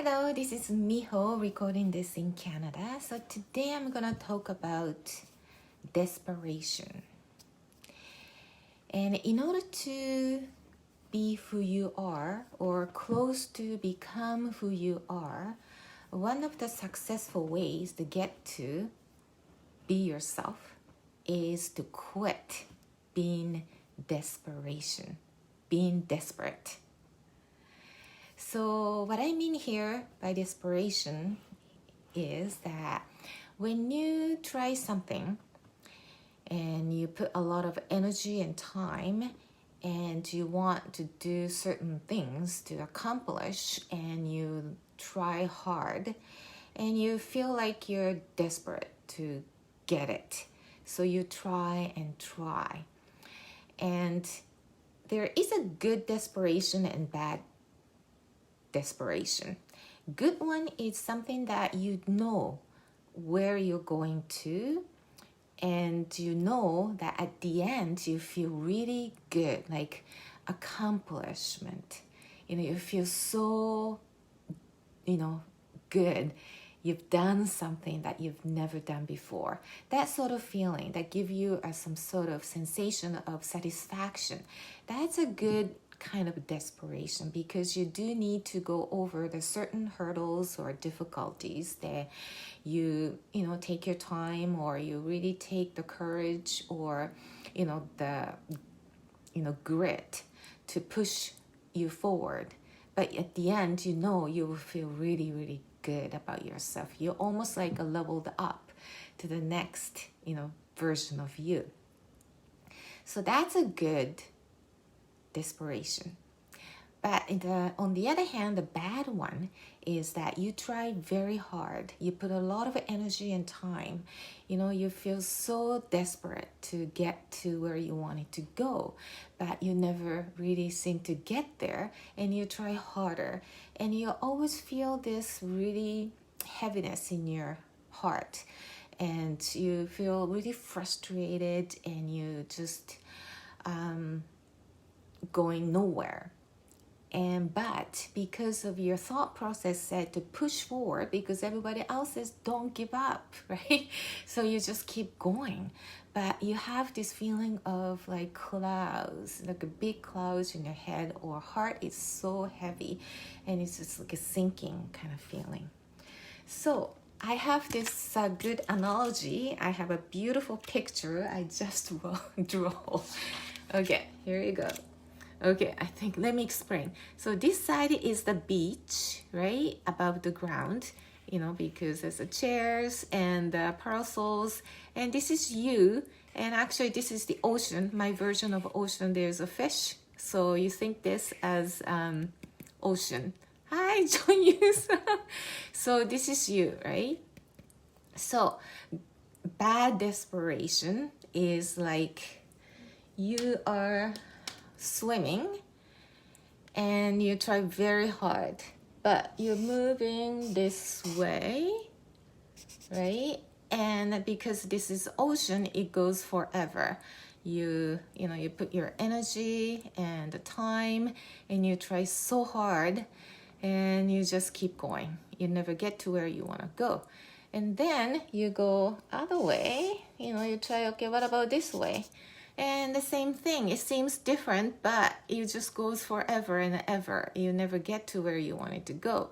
Hello, this is Miho recording this in Canada. So today I'm gonna talk about desperation. And in order to be who you are or close to become who you are, one of the successful ways to get to be yourself is to quit being desperate. So what I mean here by desperation is that when you try something and you put a lot of energy and time and you want to do certain things to accomplish and you try hard and you feel like you're desperate to get it. So you try and try. And there is a good desperation and bad desperation. Good one is something that you know where you're going to, and you know that at the end you feel really good, like accomplishment. You feel so, good. You've done something that you've never done before. That sort of feeling that give you some sort of sensation of satisfaction. That's a good kind of desperation because you do need to go over the certain hurdles or difficulties that you take your time, or you really take the courage or the grit to push you forward. But at the end, you will feel really, really good about yourself. You're almost like a leveled up to the next version of you. So that's a good desperation. But on the other hand, the bad one is that you try very hard. You put a lot of energy and time. You feel so desperate to get to where you wanted to go, but you never really seem to get there, and you try harder, and you always feel this really heaviness in your heart, and you feel really frustrated, and you just going nowhere. But because of your thought process said to push forward, because everybody else says don't give up, right? So you just keep going. But you have this feeling of like clouds, like a big clouds in your head, or heart is so heavy and it's just like a sinking kind of feeling. So I have this good analogy. I have a beautiful picture I just drew. Okay, here you go. Okay, let me explain. So this side is the beach, right? Above the ground, because there's the chairs and the parasols. And this is you. And actually, this is the ocean. My version of ocean, there's a fish. So you think this as ocean. Hi, John Hughes. So this is you, right? So bad desperation is like you are swimming and you try very hard, but you're moving this way, right? And because this is ocean, it goes forever. You put your energy and the time and you try so hard and you just keep going. You never get to where you want to go. And then you go other way, you try, okay, what about this way? And the same thing, it seems different, but it just goes forever and ever. You never get to where you wanted to go.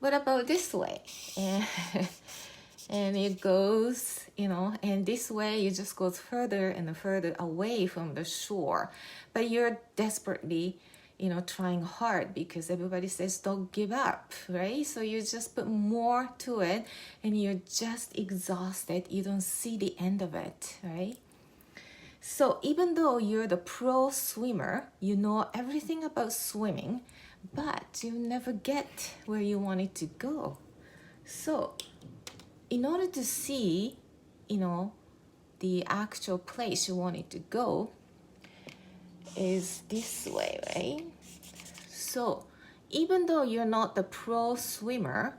What about this way? And it goes, and this way it just goes further and further away from the shore. But you're desperately, trying hard because everybody says don't give up, right? So you just put more to it and you're just exhausted. You don't see the end of it, right? So even though you're the pro swimmer, you know everything about swimming, but you never get where you wanted to go. So in order to see, the actual place you wanted to go is this way, right? So even though you're not the pro swimmer,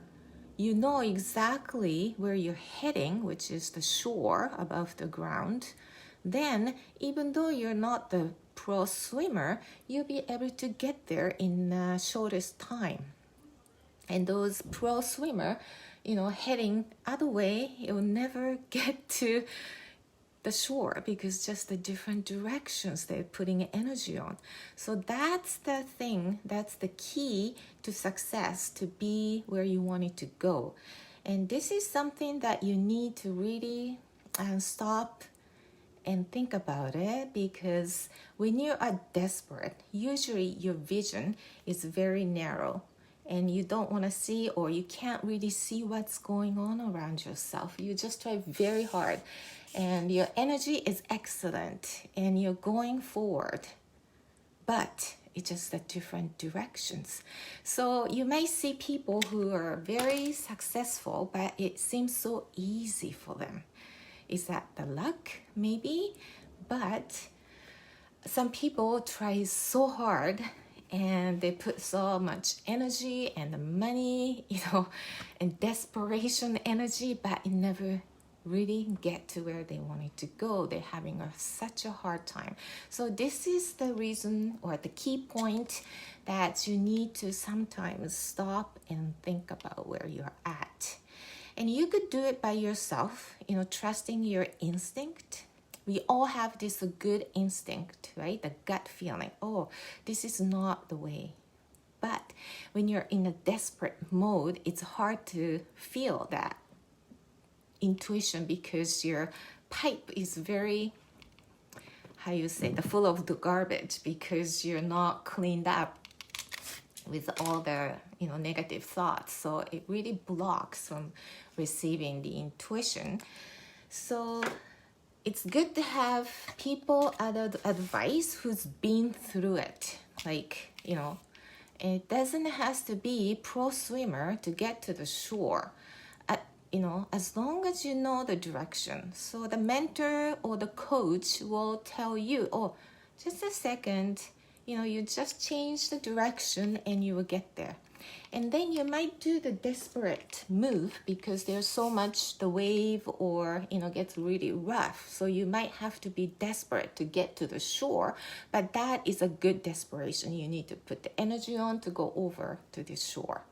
you know exactly where you're heading, which is the shore above the ground. Then, even though you're not the pro swimmer, you'll be able to get there in the shortest time. And those pro swimmer, heading other way, you'll never get to the shore because just the different directions they're putting energy on. So that's the thing, that's the key to success, to be where you want it to go. And this is something that you need to really stop and think about it, because when you are desperate, usually your vision is very narrow and you don't want to see, or you can't really see what's going on around yourself. You just try very hard and your energy is excellent and you're going forward, but it's just the different directions. So you may see people who are very successful, but it seems so easy for them. Is that the luck? Maybe. But some people try so hard and they put so much energy and money, and desperation energy, but it never really get to where they wanted to go. They're having such a hard time. So this is the reason, or the key point, that you need to sometimes stop and think about where you're at. And you could do it by yourself, trusting your instinct. We all have this good instinct, right? The gut feeling, oh, this is not the way. But when you're in a desperate mode, it's hard to feel that intuition because your pipe is very, full of the garbage, because you're not cleaned up with all the negative thoughts. So it really blocks from receiving the intuition. So it's good to have people other advice who's been through it. It doesn't have to be pro swimmer to get to the shore. As long as you know the direction. So the mentor or the coach will tell you, oh, just a second, you just change the direction and you will get there. And then you might do the desperate move because there's so much, the wave or, gets really rough. So you might have to be desperate to get to the shore, but that is a good desperation. You need to put the energy on to go over to the shore.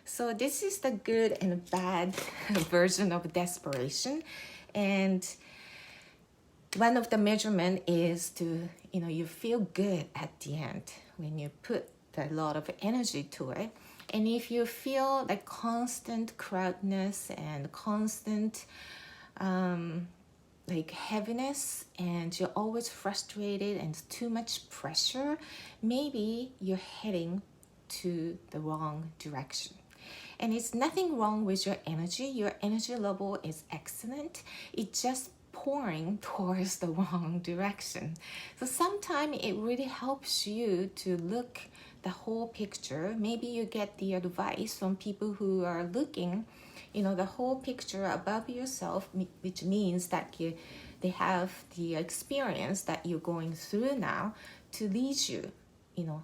So this is the good and bad version of desperation. And one of the measurement is to, you feel good at the end when you put a lot of energy to it. And if you feel like constant crowdness and constant heaviness, and you're always frustrated and too much pressure, maybe you're heading to the wrong direction. And it's nothing wrong with your energy. Your energy level is excellent. It's just pouring towards the wrong direction. So sometimes it really helps you to look the whole picture. Maybe you get the advice from people who are looking, the whole picture above yourself, which means that they have the experience that you're going through now to lead you,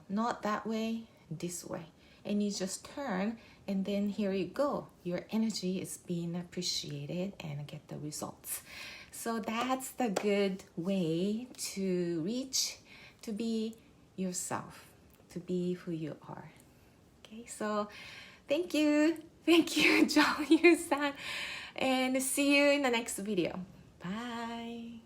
not that way, this way. And you just turn, and then here you go. Your energy is being appreciated and get the results. So that's the good way to reach, to be yourself, to be who you are. Okay, so thank you, John Yu-san, and see you in the next video. Bye.